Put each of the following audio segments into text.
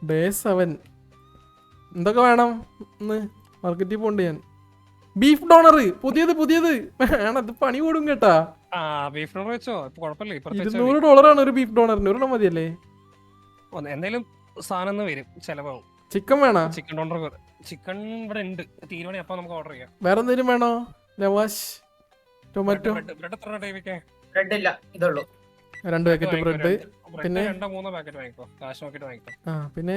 Day 7 എന്തൊക്കെ വേണം ഇന്ന് മാർക്കറ്റിൽ പോണ്ട് ഞാൻ. ബീഫ് ഡോണർ പുതിയത് വേണം. ഇത് പണി കൂടും കേട്ടാ. $200 ഒരു ബീഫ് ഡോണറിന്. ഒരെണ്ണം മതിയല്ലേ? എന്തെങ്കിലും സാധനം വരും ചെലവാകും. ചിക്കൻ വേണോ? ചിക്കൻ ഡോണർ ചിക്കൻ ഇവിടെ ഉണ്ട്. തീരുമാനം അപ്പൊ നമുക്ക് ഓർഡർ ചെയ്യാം. വേറെ എന്തെങ്കിലും വേണോ? ലവാഷ് ടൊമാറ്റോ ബ്രെഡ് എത്ര ടൈപ്പിക്കേ? ബ്രെഡ് ഇല്ല, ഇതുള്ളൂ. 2 പാക്കറ്റ് ബ്രെഡ്. പിന്നെ 2-3 പാക്കറ്റ് വാങ്ങിക്കോ. കാശ് നോക്കിട്ട് വാങ്ങിക്കോ. പിന്നെ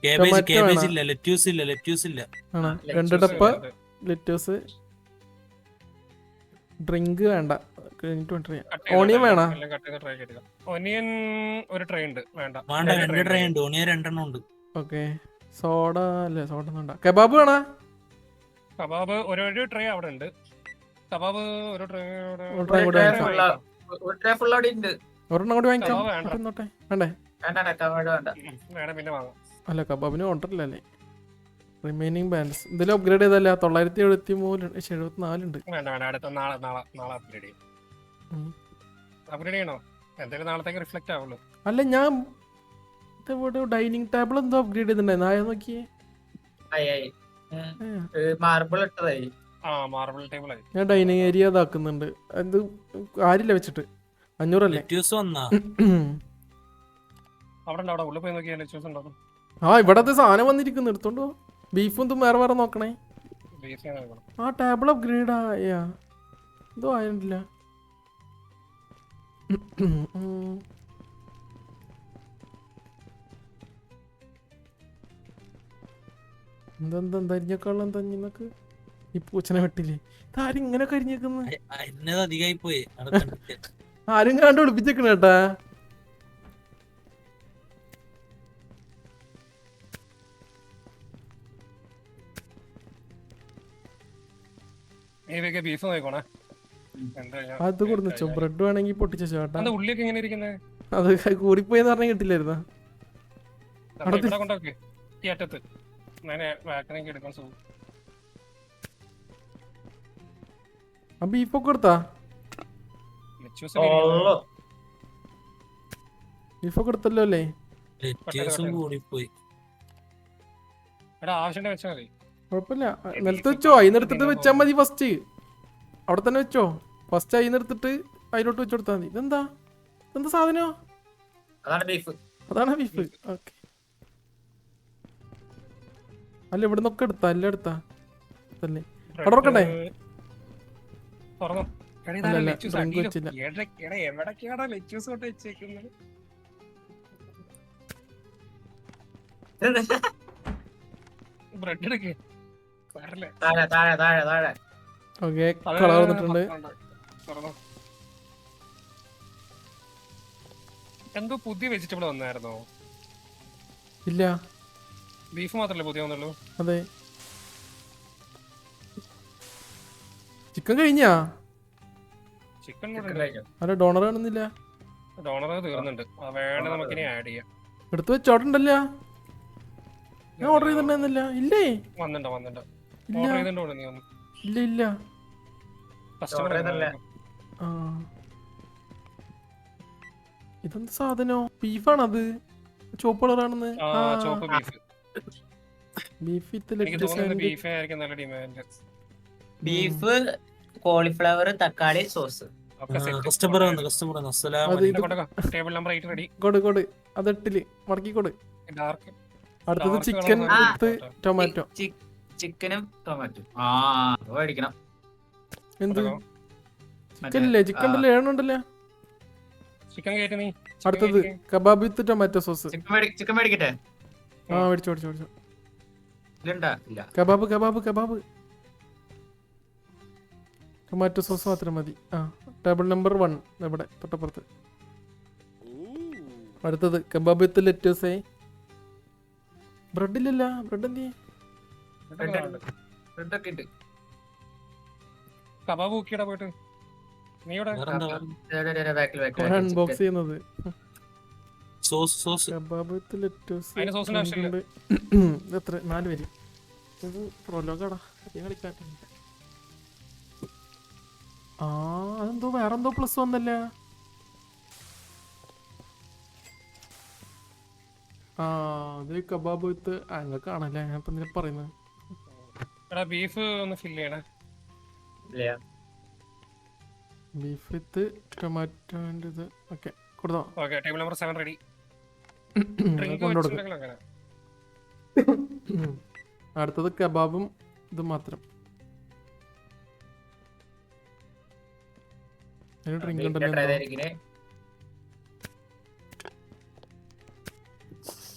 കേബേജ് ഇല്ല, ലെറ്റ്യൂസ് ഇല്ല. ആണോ? 2 ഡപ്പ ലെറ്റൂസ്. ഡ്രിങ്ക് വേണ്ട. ഓണിയൻ വേണോ? ഓണിയൻ ഒരു ട്രേ ഉണ്ട്. വേണ്ട, 2 ട്രേ ഉണ്ട്. ഓണിയൻ 2 ഉണ്ട്. ഓക്കെ. സോഡ അല്ലേ? സോഡ ഒന്നും വേണ്ട. കബാബ് വേണോ? കബാബ് ഒരു ട്രേ അവിടെ ഉണ്ട്. കബാബ് ഒരു ട്രേ ഒരു ട്രേ ഫുൾ അവിടെ ഉണ്ട്. ഒരെണ്ണം കൂടി വാങ്ങിക്കാം. വേണ്ടേ? വേണം, പിന്നെ വാങ്ങാം. അല്ല, കബാബിന് കൊണ്ടല്ലേ. റിമൈനിങ് ബാലൻസ് ഇതിലും അപ്ഗ്രേഡ് ചെയ്തല്ല. 973 ഉണ്ട്. വേണ്ട, അടുത്ത നാളെ അപ്ഗ്രേഡ് ചെയ്യും. അപ്ഗ്രേഡ് ചെയ്യണോ? എന്തായാലും നാളത്തേക്ക് റിഫ്ലക്ട് ആവുള്ളൂ. അല്ല, ഞാൻ ഡൈനിങ് ടേബിൾ എന്തോ അപ്ഗ്രേഡ് ചെയ്തിട്ടുണ്ടായിരുന്നു. ആയ നോക്കിയേ. മാർബിൾ ഇട്ടതായി. മാർബിൾ ടേബിൾ ആയി. ഞാൻ ഡൈനിങ് ഏരിയ ഇതാക്കുന്നുണ്ട്. അത് ആരില്ല വെച്ചിട്ട് 500 അല്ലേ? ലെറ്റ്യൂസ് വന്നാ അവിടെ ഉള്ളിൽ പോയി നോക്കിയാൽ ലെറ്റ്യൂസ് ഉണ്ടോ? ഇവിടത്തെ സാധനം വന്നിരിക്കുന്നു. എടുത്തോണ്ടോ. ബീഫും ഇതും വേറെ നോക്കണേ. ടേബിൾ അപ്ഗ്രേഡ് ആയാ എന്തോ ആയിട്ടില്ല. എന്താ അരിഞ്ഞേക്കാളും തഞ്ഞക്ക് ഈ പൂച്ചനെ വെട്ടില്ലേ? ഇതാരും ഇങ്ങനെ കരിഞ്ഞേക്കുന്നു. അധികമായി പോയി. ആരും കണ്ട് ഒളിപ്പിച്ചേക്കണ കേട്ടാ. ബീഫ് നോക്കണേ. അത് കൊടുന്നോ. ബ്രെഡ് വേണമെങ്കിൽ പൊട്ടിച്ചോ ചേട്ടാ. ഉള്ളിയൊക്കെ എങ്ങനെ ഇരിക്കുന്നത്? അത് കൂടിപ്പോയെന്ന് പറഞ്ഞ കിട്ടില്ലായിരുന്നോ? ബീഫൊക്കെ കൊടുത്താ? ബീഫൊക്കെ എടുത്തല്ലോ അല്ലേ? കുഴപ്പമില്ല. നിലത്ത് വെച്ചോ. അതിനെടുത്തിട്ട് വെച്ചാ മതി. ഫസ്റ്റ് അവിടെ തന്നെ വെച്ചോ. ഫസ്റ്റ് അതിനെടുത്തിട്ട് അതിലോട്ട് വെച്ച് കൊടുത്താൽ മതി. ഇതെന്താ സാധനോ? അതാണ് ബീഫ്. ഓക്കെ. അല്ല, ഇവിടെ നിന്നൊക്കെ എടുത്താ? എല്ലാം എടുത്താ തന്നെ? അവിടെ നോക്കണ്ടേ? ഡ്രിങ്ക് വെച്ചില്ല. ഓക്കെ, കളർ വന്നിട്ടുണ്ട്. എന്തോ പുതിയ വെജിറ്റബിൾ വന്നായിരുന്നോ? ഇല്ല, ബീഫ് മാത്രല്ലേ പുതിയ വന്നുള്ളൂ. അതെ. ചിക്കൻ കഴിഞ്ഞാ? ചിക്കൻ അല്ല, ഡോണർ കാണുന്നില്ല. ഡോണർ തീർന്നുണ്ട്. വേണ്ട, നമുക്കിനി ആഡ് ചെയ്യാം. എടുത്ത് വെച്ചോട്ടുണ്ടല്ലോ. ഞാൻ ഓർഡർ ചെയ്തിട്ടുണ്ടായിരുന്നില്ല. ഇല്ലേ? വന്നിട്ടുണ്ടോ? ഇല്ല. ഇതെന്താ സാധനോ? ബീഫാണത്? ചുവപ്പ് കളറാണെന്ന്. ബീഫ് ബീഫ്, കോളിഫ്ലവർ, തക്കാളി, സോസ്. കൊടു അതെട്ടില് മടക്കിക്കൊട്. അടുത്തത് ചിക്കൻ വിത്ത് ടൊമാറ്റോ. ചിക്കനും ടൊമാറ്റോ മേടിക്കണം. എന്ത് ചിക്കൻ ഇല്ലേ? ചിക്കൻ ഉണ്ടല്ലോ, 7 ഉണ്ടല്ലോ. അടുത്തത് കബാബ് വിത്ത് ടൊമാറ്റോ സോസ്. ചിക്കൻ മേടിക്കട്ടെ? മേടിച്ചോ. കബാബ് ടൊമാറ്റോ സോസ് മാത്രം മതി. ടേബിൾ നമ്പർ 1 ഇവിടെ തൊട്ടപ്പുറത്ത്. അടുത്തത് കബാബ് വിത്ത് ലെറ്റൂസ്. ബ്രെഡ് ഇല്ലല്ല. ബ്രെഡ് എന്ത്? അൺബോക്സ് ചെയ്യുന്നത്. കബാബ് വിത്ത് ലെറ്റൂസ്. എത്ര? 4 പേര്. ഇത് പ്രൊലോഗാടാ കളിക്കാൻ. അതെന്തോ വേറെന്തോ പ്ലസ് വന്നല്ലേ. ആ അത് കബാബ് വിത്ത് അങ്ങ് കാണല്ലേ ഞാൻ ഇപ്പൊ എന്തിനാ പറയുന്നത്. എടാ ബീഫ് ഒന്ന് ഫില്ല് ചെയ്യണേ. ഇല്ല ബീഫ് വിത്ത് ടൊമാറ്റോൻ്റെ ഇത് ഓക്കെ കൊടുത്തോ. Okay table number 7 ready. Drink കൊണ്ടുകൊടുക്കും. വെച്ചിട്ടുണ്ടെങ്കിൽ അങ്ങനെ. അടുത്തത് കബാബും ഇത് മാത്രം. ഡ്രിങ്ക് ഉണ്ടല്ലോ എന്തോ.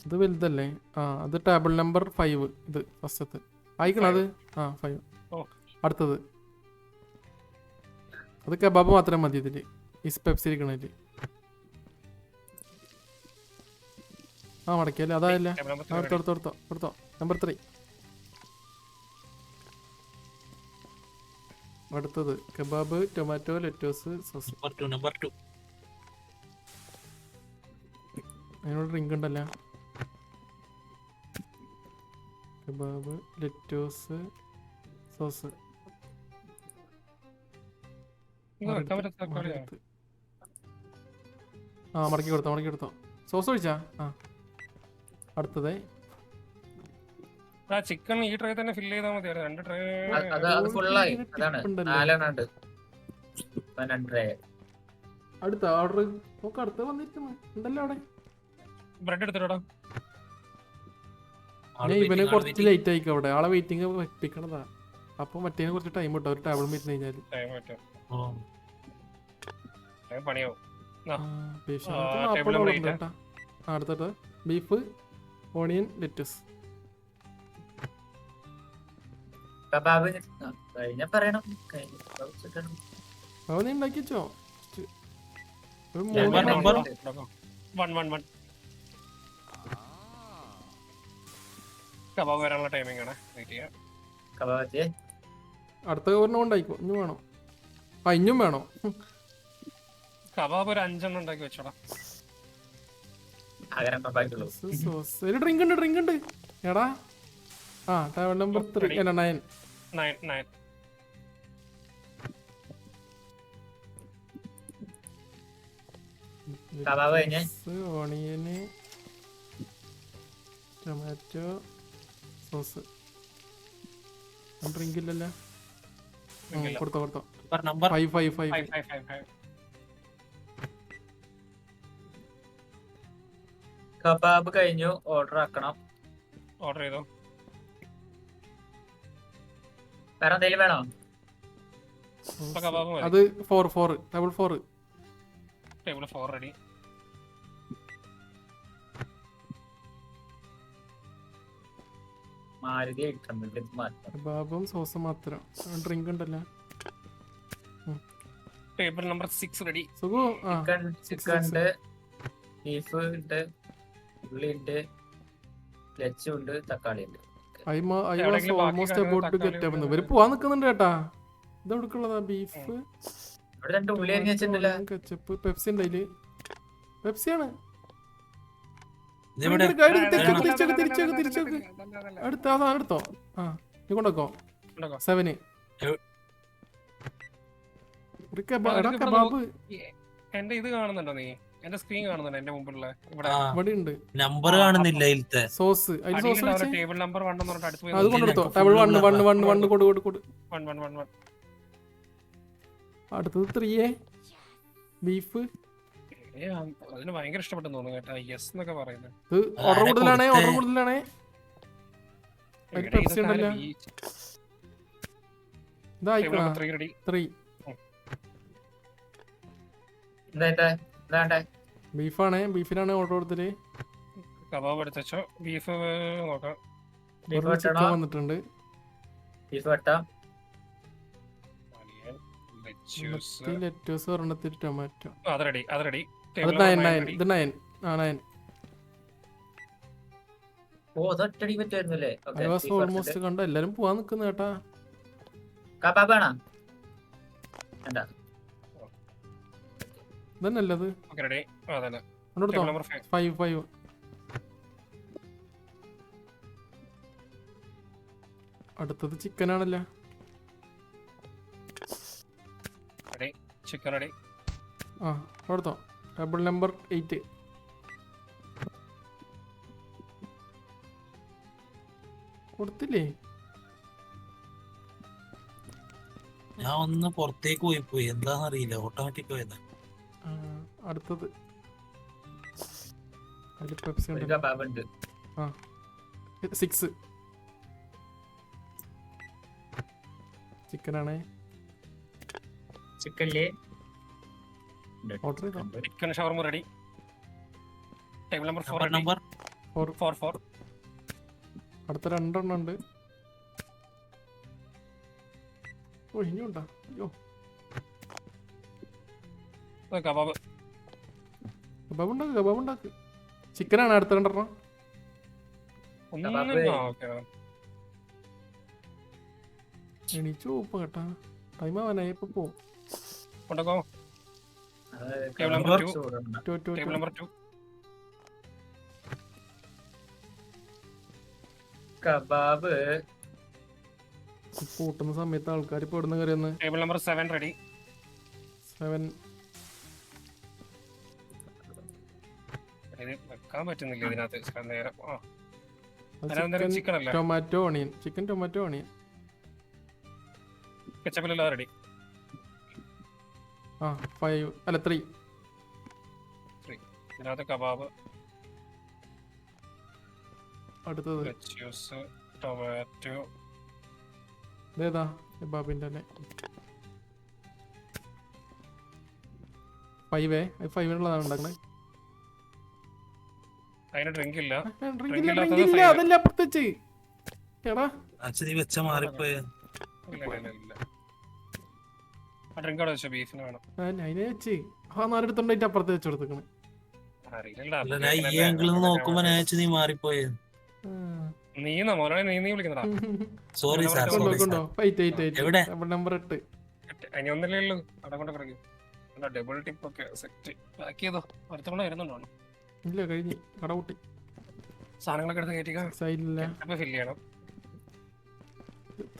ഇത് വലുതല്ലേ? ആ അത് ടേബിൾ നമ്പർ 5 ഇത് ഫസ്റ്റത്തെ ആയിക്കണം അത്. ആ 5. ഓ. അടുത്തത് അത് കബാബ് മാത്രം മതി ഇതില് ഈ പെപ്സി ഇരിക്കണതില്. ആ മടക്കിയല്ലേ അതായല്ലേ. ടേബിൾ നമ്പർ ആ എടുത്തോ നമ്പർ 3. അടുത്തത് kebab tomato lettuce sauce. Number 2 അതിനോട് ഡ്രിങ്ക് ഉണ്ടല്ലോ. Kebab lettuce sauce. വെക്കാൻ പറ്റുന്ന തക്കാളിയാ. ആ മടക്കി കൊടുത്തോ സോസ് ഒഴിച്ചാ. ആ അടുത്തത് ചിക്കൻ ഈ ട്രേ തന്നെ ഫില്ല് ചെയ്താൽ മതി. 2 ട്രേ. അത് ഫുള്ളായി. അതാണ് ഉണ്ടല്ലോ. 4 ഉണ്ട്. 2 ട്രേ. അടുത്ത ഓർഡർ നോക്ക്. അടുത്ത് വന്നിരിക്കുന്നു ഉണ്ടല്ലോ അവിടെ. ബ്രെഡ് എടുത്തിട്ടാ. ഞാൻ ഇവനെ കുറച്ച് ലേറ്റ് ആയിക്കോ അവിടെ. ആളെ വെയിറ്റിംഗ് വെപ്പിക്കണതാ. അപ്പൊ മറ്റേന് കുറച്ച് ടൈം കിട്ടും ഒരു ടേബിൾ മീറ്റ് കഴിഞ്ഞാല്. ടൈം പറ്റും. പണിയാവും. അടുത്തത് ബീഫ് ഓണിയൻ ലെറ്റസ്. കബാബ് കഴിഞ്ഞ പറയണം. അവ നീ ഉണ്ടാക്കി വെച്ചോ. ഒരു നമ്പർ 1 കബാബ് വരാനുള്ള ടൈമിംഗ് ആണ്. വെയിറ്റ് ചെയ്യാം. കബാബ് അടുത്ത ഒരെണ്ണം ഉണ്ടായിക്കോ. ഇഞ്ഞും വേണോ? ആ ഇഞ്ഞും വേണോ? കബാബ് ഒരു 5 എണ്ണം ഉണ്ടാക്കി വെച്ചോടാ. സോസ് ഡ്രിങ്ക് ഉണ്ട് എടാ. ആ ടേബിൾ നമ്പർ 3 9. 9 കബാബ് കഴിഞ്ഞേ. ഓണിയന് ടൊമാറ്റോ സോസ്. ഡ്രിങ്ക് ഇല്ലല്ലോ. കൊടുത്തോ നമ്പർ 5. 5. കബാബ് കഴിഞ്ഞു. ഓർഡർ ആക്കണം. ഓർഡർ ചെയ്തോ. വേറെ എന്തെങ്കിലും വേണോ? കബാബ് അത് 4 ടേബിൾ 4. Table 4 ready. മാരുതി 800 മാത്രം. കബാബും സോസും മാത്രം. ഡ്രിങ്ക് ഉണ്ടല്ലോ. Table number 6 ready. സുഖു. ആ ചിക്കൻ ഉണ്ട്, ബീഫ് ഉണ്ട്, ഉള്ളി ഉണ്ട്, ലച്ചും ഉണ്ട്, തക്കാളി ഉണ്ട്. I was almost about to get up. ഇവര് പോവാൻ നിക്കുന്നുണ്ട് കേട്ടാ. ഇത് എവിടേക്കുള്ളതാ? ബീഫ് ഇവിടെ 2 ഉള്ളി അരിഞ്ഞ് വെച്ചിട്ടുണ്ടല്ലോ. കെച്ചപ്പ് പെപ്സി ഉണ്ട് അതില്. പെപ്സിയാണ്. ഇതിവിടെ തിരിച്ചേക്ക്. അടുത്ത അതാണ് എടുത്തോ. ആ നീ കൊണ്ടോക്കോ. 7 കബാബ്. എന്റെ ഇത് കാണുന്നുണ്ടോ നീ? എന്റെ സ്ക്രീൻ കാണുന്നുണ്ടോ? എന്റെ മുമ്പിലുള്ള ഇവിടെ ഉണ്ട്. നമ്പർ കാണുന്നില്ല ഇതിലത്തെ. സോസ് അതിൽ സോസ് ടേബിൾ നമ്പർ 1 എന്ന് പറഞ്ഞിട്ട് അടുത്ത് അത് കൊണ്ടെടുത്തോ. ടേബിൾ 1 കൊടു. 1. അടുത്തത് 3 ബീഫ്. അതിന് ഭയങ്കര ഇഷ്ടപ്പെട്ടെന്ന് തോന്നുന്നു കേട്ടാ. യെസ് എന്നൊക്കെ പറയുന്നത്. ഇത് ഓർഡർ കൂടുതലാണേ. പെപ്സി ഉണ്ടല്ലോ. ഇതായിക്കണ 3 ബീഫാണേ. ബീഫിനാണ് ഓർഡർ കൊടുത്തില്. കബാബ് എടുത്തോ. ബീഫ് നോക്കാം. ചിക്കൻ വന്നിട്ടുണ്ട്. ലെറ്റോസ് ഒരെണ്ണത്തിൽ ടൊമാറ്റോ. അത് റെഡി. അത് 9. ഇത് 9. ആ 9. ഐ വാസ് ഓൾമോസ്റ്റ് കണ്ട. എല്ലാരും പോവാൻ നിക്കുന്ന കേട്ടാ. കബാബാണോ? ഇതന്നല്ലത്. കൊണ്ടെടുത്തോ. 5. അടുത്തത് ചിക്കൻ ആണല്ലോ. Chicken ready. ആ കൊടുത്തോ. Table number 8. കൊടുത്തില്ലേ? ഞാൻ ഒന്ന് പുറത്തേക്ക് പോയി എന്താന്നറിയില്ല, ഓട്ടോമാറ്റിക് പോയതാ. ആ, അടുത്തത് അതിൽ പെപ്സി ഒരു ഉണ്ടല്ലോ. കബാബ് ഉണ്ട്. 6 ചിക്കനാണേ. ചിക്കനില് ഓർഡർ ചെയ്തോ? Chicken shawarma ready. Table number 4 ready. Number 4. അടുത്ത 2 എണ്ണം ഉണ്ട്. ഓ ഇനിയുണ്ടാ? അയ്യോ, കബാബ്. കബാബ് ഉണ്ടാക്ക്. ചിക്കനാണ് അടുത്ത 2 എണ്ണം. ഒന്നും ഓക്കെ. എണീച്ചു പോപ്പ കേട്ടാ, ടൈം ആവാനായി. ഇപ്പൊ പോവും. കൊണ്ടോ. Table number 2. Table number 2. Kebab കൂട്ടുന്ന സമയത്ത് ആൾക്കാർ ഇപ്പൊ ഇവിടുന്ന് കയറിയെന്ന്. Table number 7 ready. 7 ഇത് വെക്കാൻ പറ്റുന്നില്ല ഇതിനകത്ത് നേരം. ചിക്കൻ അല്ല, tomato onion. Chicken tomato onion. കെച്ചപ്പിലെല്ലാം റെഡി. 5 അല്ല 3. ഇതിനകത്ത് കബാബ്, അടുത്തത് ലെറ്റ്യൂസ്, ടൊമാറ്റോ. ഇതേതാ? കബാബിന്റെ അല്ലേ? 5 ഉണ്ടാക്കണേ. അതിന് ഡ്രിങ്ക് ഇല്ല. ഡ്രിങ്ക് ഇല്ല, അതല്ല അപ്പുറത്ത് എടാ. നീ വെച്ച മാറിപ്പോയ. ഇല്ല. ആ ഡ്രിങ്ക് അവിടെ വെച്ചോ, ബീഫിന് വേണം. അതിനെ വെച്ച് 4 എടുത്തോണ്ടായിട്ട് അപ്പുറത്ത് വെച്ച് കൊടുത്തേക്കണ്. അറിയില്ല. ഞാൻ ഈ ആംഗിളിൽ നിന്ന് നോക്കുമ്പോ ഞാൻ വെച്ച് നീ മാറിപ്പോയ. നീന്നാ മോനെ, നീ വിളിക്കുന്നതാ. Sorry sir. കൊണ്ടോ. 8 എവിടെ? നമ്പർ 8. ഇനി ഒന്നല്ലേ ഉള്ളൂ, അവിടെ കൊണ്ട് കിടക്കും. ഡബിൾ ടിപ്പ് ഒക്കെ സെറ്റ് ബാക്കിയതോ അടുത്തവണ വരുന്നുണ്ടോ? ഇല്ല, കഴിഞ്ഞ് കട കൂട്ടി. സാധനങ്ങളൊക്കെ എടുത്ത് കയറ്റിക്കാം. സൈഡില്ല, ഫില്ല് ചെയ്യണം.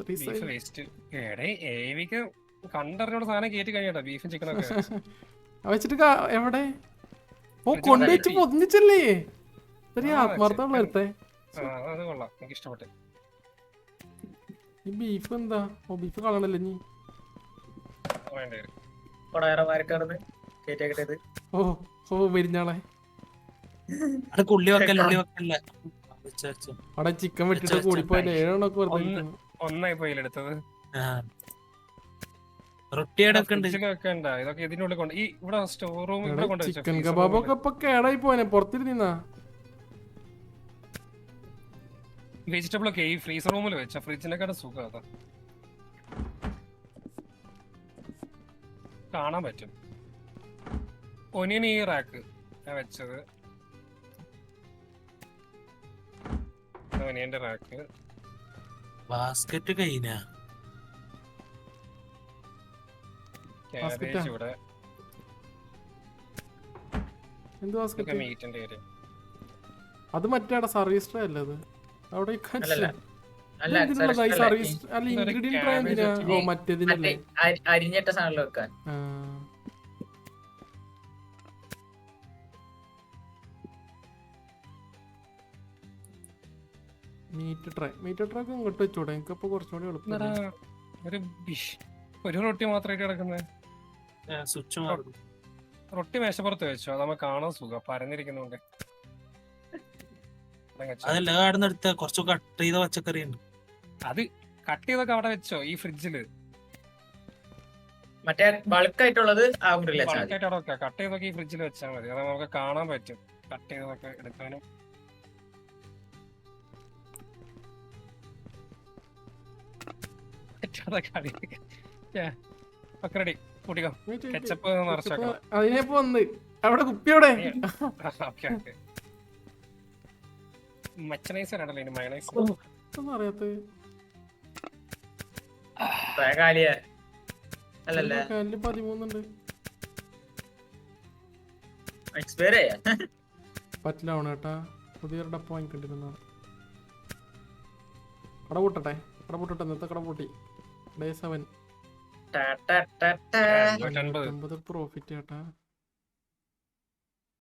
Beef waste. ഏവിക്ക് കണ്ടറിഞ്ഞോട് സാധനം കയറ്റി കഴിഞ്ഞാ ബീഫും ചിക്കനൊക്കെ വെച്ചിട്ട് എവിടെ? ഓ, കൊണ്ടുവച്ച് പൊതിഞ്ഞിച്ചല്ലേ? ആത്മാർത്ഥമുള്ള എടുത്തേ. അത് കൊള്ളാം, എനിക്ക് ഇഷ്ടപ്പെട്ടു. ഈ ബീഫ് എന്താ? ഓ, ബീഫ് കളണല്ലേ നീ? വേണ്ടേ ഓ വിരിഞ്ഞാളെ. ഉള്ളി വെക്കല്ല. അവിടെ ചിക്കൻ വെട്ടിട്ട് കൂടിപ്പോയില്ലേ? 7 എണ്ണൊക്കെ വെറുതെ. ഒന്നായി പോയില്ല എടുത്തത്. റൊട്ടിയൊക്കെ ഇതൊക്കെ ഇതിനുള്ളിൽ കൊണ്ട് ഈ ഇവിടെ സ്റ്റോർ റൂം. ചിക്കൻ കബാബൊക്കെ ഇപ്പൊ കേടായി പോയനെ, പുറത്തിരുന്നാ. വെജിറ്റബിൾ ഒക്കെ ഈ ഫ്രീസർ റൂമിൽ വെച്ച ഫ്രിഡ്ജിനെക്കാട്ടും സുഖം അതാ, കാണാൻ പറ്റും. ഒനിയൻ ഈ റാക്ക് ഞാൻ വെച്ചത്, ഒനിയന്റെ റാക്ക്. ബാസ്കറ്റ് കഴിഞ്ഞ ക്യാബേജ് ഇവിടെ. എന്ത് ബാസ്കറ്റ്? മീറ്റിന്റെ ഏരിയ. അത് മറ്റേ സർവീസ് ട്രേ അല്ലേ അത്? അവിടെ സർവീസ് അല്ല, ഇൻഗ്രീഡിയന്റ് ട്രേ എന്തിനാ? ഓ, മറ്റേതിനല്ലേ? അരിഞ്ഞിട്ട സാധനം വെക്കാൻ. മീറ്റ് ട്രേ ഒക്കെ ഇങ്ങോട്ട് വെച്ചോടെ? എനിക്കപ്പോ കുറച്ചുകൂടി എളുപ്പം. ഒരു റൊട്ടി മാത്രമായിട്ട് കിടക്കുന്നത്. റൊട്ടി മേശപ്പുറത്ത് വെച്ചോ, അത് നമുക്ക് കാണാൻ സുഖം, പരന്നിരിക്കുന്നുണ്ട്. അതല്ല, കാടുന്നെടുത്ത കുറച്ച് കട്ട് ചെയ്ത പച്ചക്കറി ഉണ്ട്, അത് കട്ട് ചെയ്തൊക്കെ അവിടെ വെച്ചോ ഈ ഫ്രിഡ്ജില്. മറ്റേ ബൾക്കായിട്ടുള്ളത് കട്ട് ചെയ്തൊക്കെ ഈ ഫ്രിഡ്ജിൽ വെച്ചാൽ മതി, അത് നമുക്ക് കാണാൻ പറ്റും. കട്ട് ചെയ്തൊക്കെ എടുക്കാനും. റെഡി. കൂട്ടിക്കോ. കെച്ചപ്പ് നിറച്ചേക്കണം. അതിനെപ്പോ വന്ന് അവിടെ കുപ്പിയോടെ മച്ചനൈസർ ആണല്ലോ ഇനി മയണൈസ്. അറിയാത്ത അല്ലല്ലേ 13 എക്സ്പയർ പറ്റില്ല കേട്ടാ. പുതിയൊരു ഡപ്പ വാങ്ങിക്കൊണ്ടിരുന്ന കട പൂട്ടട്ടെ. ഇന്നത്തെ കട പൂട്ടി. Day 7 പ്രോഫിറ്റ് കേട്ടാ.